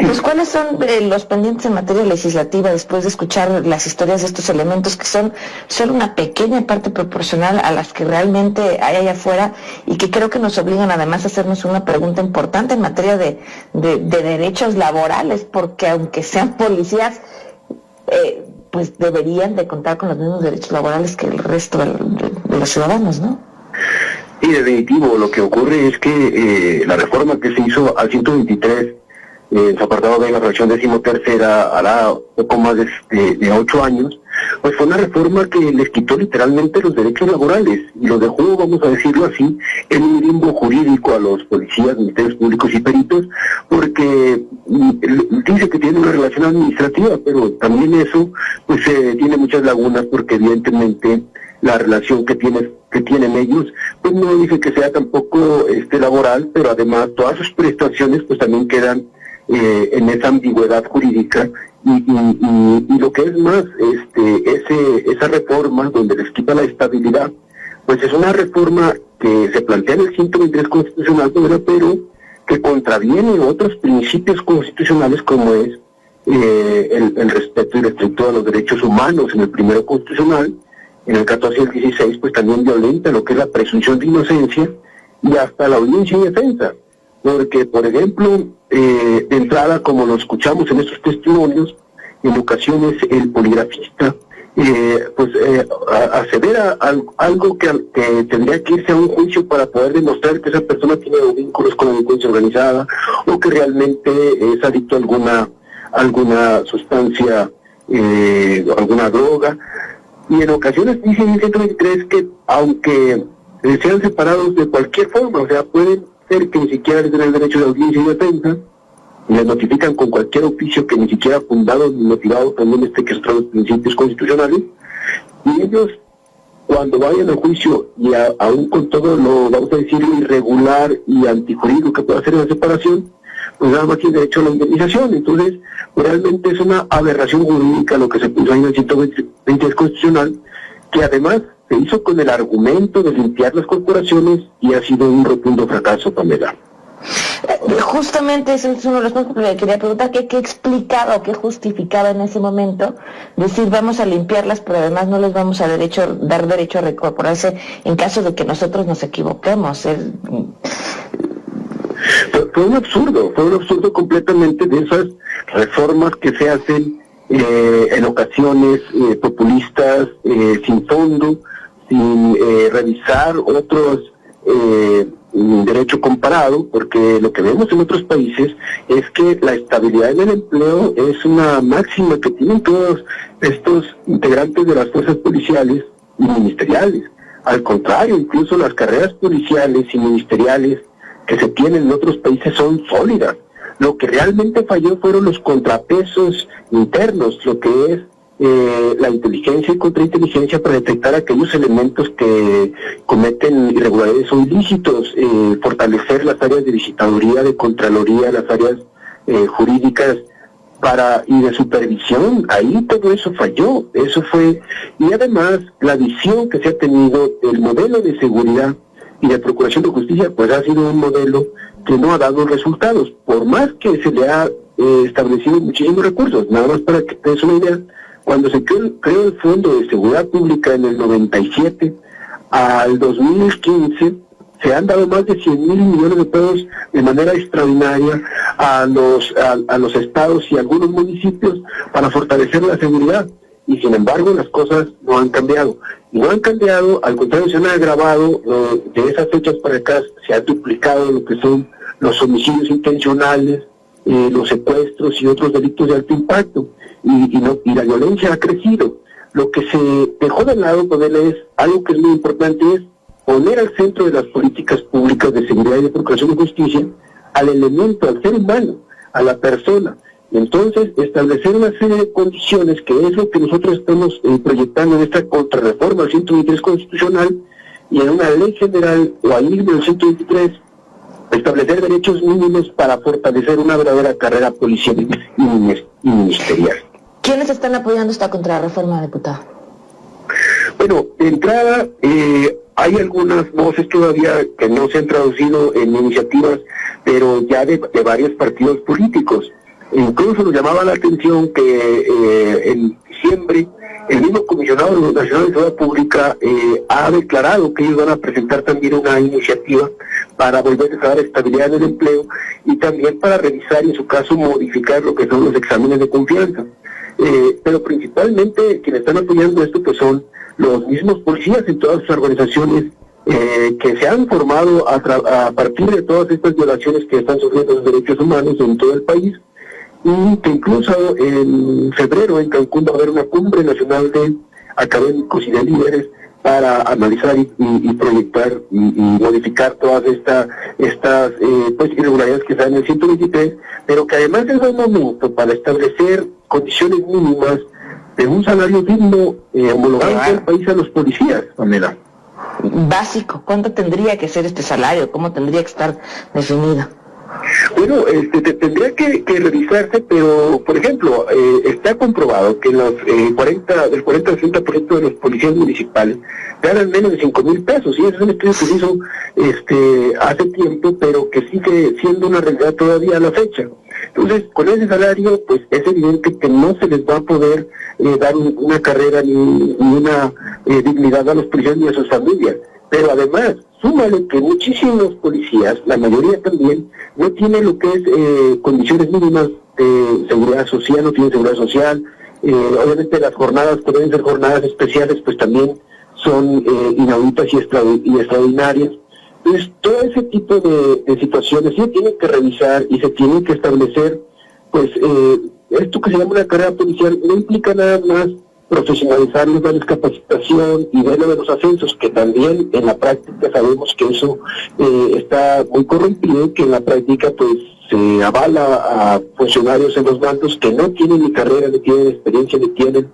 Pues, ¿cuáles son los pendientes en materia legislativa después de escuchar las historias de estos elementos que son solo una pequeña parte proporcional a las que realmente hay allá afuera y que creo que nos obligan además a hacernos una pregunta importante en materia de derechos laborales, porque aunque sean policías, pues deberían de contar con los mismos derechos laborales que el resto de los ciudadanos, ¿no? Sí, definitivo. Lo que ocurre es que la reforma que se hizo al 123, en su apartado de la fracción 13ª, hará poco más de 8 años, pues fue una reforma que les quitó literalmente los derechos laborales y los dejó, vamos a decirlo así, en un limbo jurídico a los policías, ministerios públicos y peritos, porque dice que tiene una relación administrativa, pero también eso pues tiene muchas lagunas, porque evidentemente la relación que tienen ellos, pues no dice que sea tampoco laboral, pero además todas sus prestaciones pues también quedan en esa ambigüedad jurídica y lo que es más, esa reforma donde les quita la estabilidad, pues es una reforma que se plantea en el 123 constitucional, pero que contraviene otros principios constitucionales como es el respeto irrestricto a los derechos humanos en el primero constitucional. En el 14 y el 16 pues también violenta lo que es la presunción de inocencia y hasta la audiencia y defensa. Porque, por ejemplo, de entrada, como lo escuchamos en estos testimonios, en ocasiones el poligrafista asevera algo que tendría que irse a un juicio para poder demostrar que esa persona tiene vínculos con la delincuencia organizada o que realmente es adicto a alguna sustancia, alguna droga. Y en ocasiones dice en el 123 que aunque sean separados de cualquier forma, o sea, pueden ser que ni siquiera les den el derecho de audiencia y defensa, y les notifican con cualquier oficio que ni siquiera fundado ni motivado también que son los principios constitucionales, y ellos cuando vayan al juicio y aún con todo lo, vamos a decir, irregular y antijurídico que puede hacer la separación, pues nada más tiene derecho a la indemnización. Entonces, realmente es una aberración jurídica lo que se puso ahí en el 123 constitucional, que además se hizo con el argumento de limpiar las corporaciones y ha sido un rotundo fracaso, Pamela. Justamente ese es uno de los puntos que le quería preguntar, ¿qué explicaba o qué justificaba en ese momento decir vamos a limpiarlas, pero además no les vamos a dar derecho a reincorporarse en caso de que nosotros nos equivoquemos? Fue un absurdo completamente de esas reformas que se hacen en ocasiones populistas, sin fondo, sin revisar otros derecho comparado, porque lo que vemos en otros países es que la estabilidad en el empleo es una máxima que tienen todos estos integrantes de las fuerzas policiales y ministeriales. Al contrario, incluso las carreras policiales y ministeriales que se tienen en otros países son sólidas. Lo que realmente falló fueron los contrapesos internos, lo que es la inteligencia y contrainteligencia para detectar aquellos elementos que cometen irregularidades o ilícitos, fortalecer las áreas de visitaduría, de contraloría, las áreas jurídicas y de supervisión. Ahí todo eso falló, eso fue, y además la visión que se ha tenido del modelo de seguridad y de procuración de justicia, pues ha sido un modelo que no ha dado resultados, por más que se le ha establecido muchísimos recursos. Nada más para que te des una idea, cuando se creó el Fondo de Seguridad Pública en el 97 al 2015, se han dado más de 100,000 millones de pesos de manera extraordinaria a los estados y algunos municipios para fortalecer la seguridad. Y sin embargo las cosas no han cambiado. Y no han cambiado, al contrario, se han agravado. De esas fechas para acá se ha duplicado lo que son los homicidios intencionales, los secuestros y otros delitos de alto impacto. Y la violencia ha crecido. Lo que se dejó de lado con él es algo que es muy importante, es poner al centro de las políticas públicas de seguridad y de procuración de justicia al elemento, al ser humano, a la persona. Y entonces establecer una serie de condiciones, que es lo que nosotros estamos proyectando en esta contrarreforma al 123 constitucional y en una ley general o al mismo del 123, establecer derechos mínimos para fortalecer una verdadera carrera policial y ministerial. ¿Quiénes están apoyando esta contrarreforma, diputado? Bueno, de entrada, hay algunas voces todavía que no se han traducido en iniciativas, pero ya de varios partidos políticos. Incluso nos llamaba la atención que en diciembre el mismo comisionado nacional de seguridad pública ha declarado que ellos van a presentar también una iniciativa para volver a dar estabilidad en el empleo y también para revisar y en su caso modificar lo que son los exámenes de confianza. Pero principalmente quienes están apoyando esto pues son los mismos policías en todas sus organizaciones que se han formado a partir de todas estas violaciones que están sufriendo los derechos humanos en todo el país, y que incluso en febrero en Cancún va a haber una cumbre nacional de académicos y de líderes para analizar y proyectar y modificar todas estas pues irregularidades que están en el 123, pero que además es buen momento para establecer condiciones mínimas de un salario digno homologado en el país a los policías, Pamela. Básico, ¿cuánto tendría que ser este salario? ¿Cómo tendría que estar definido? Bueno, tendría que revisarse, pero, por ejemplo, está comprobado que del 40 al 60% de los policías municipales ganan menos de 5,000 pesos, y ese es un estudio que se hizo hace tiempo, pero que sigue siendo una realidad todavía a la fecha. Entonces, con ese salario, pues es evidente que no se les va a poder dar una carrera ni una dignidad a los policías ni a sus familias. Pero además, súmale que muchísimos policías, la mayoría también, no tienen lo que es condiciones mínimas de seguridad social, no tienen seguridad social. Obviamente las jornadas que deben ser jornadas especiales, pues también son inauditas y extraordinarias. Entonces, todo ese tipo de situaciones se tienen que revisar y se tienen que establecer, pues, esto que se llama una carrera policial no implica nada más profesionalizarlos, darles capacitación y ver lo de los ascensos, que también en la práctica sabemos que eso está muy corrompido, que en la práctica pues se avala a funcionarios en los mandos que no tienen ni carrera, ni tienen experiencia, ni tienen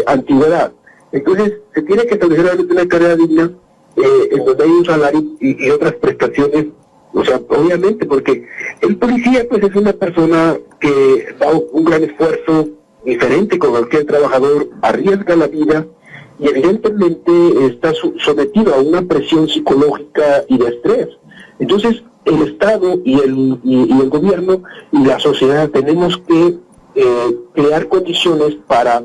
antigüedad. Entonces se tiene que establecer realmente una carrera digna en donde hay un salario y otras prestaciones. O sea, obviamente, porque el policía pues es una persona que da un gran esfuerzo, diferente con cualquier trabajador, arriesga la vida y evidentemente está sometido a una presión psicológica y de estrés. Entonces, el Estado y el gobierno y la sociedad tenemos que crear condiciones para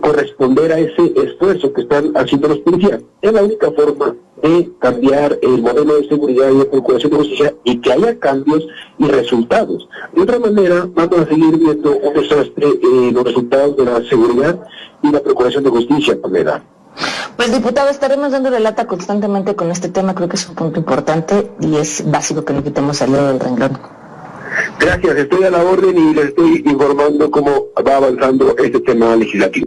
corresponder a ese esfuerzo que están haciendo los policías. Es la única forma de cambiar el modelo de seguridad y de procuración de justicia y que haya cambios y resultados. De otra manera, vamos a seguir viendo un desastre los resultados de la seguridad y la procuración de justicia, Pamela. Pues, diputado, estaremos dándole lata constantemente con este tema. Creo que es un punto importante y es básico que no quitemos el dedo del renglón. Gracias, estoy a la orden y les estoy informando cómo va avanzando este tema legislativo.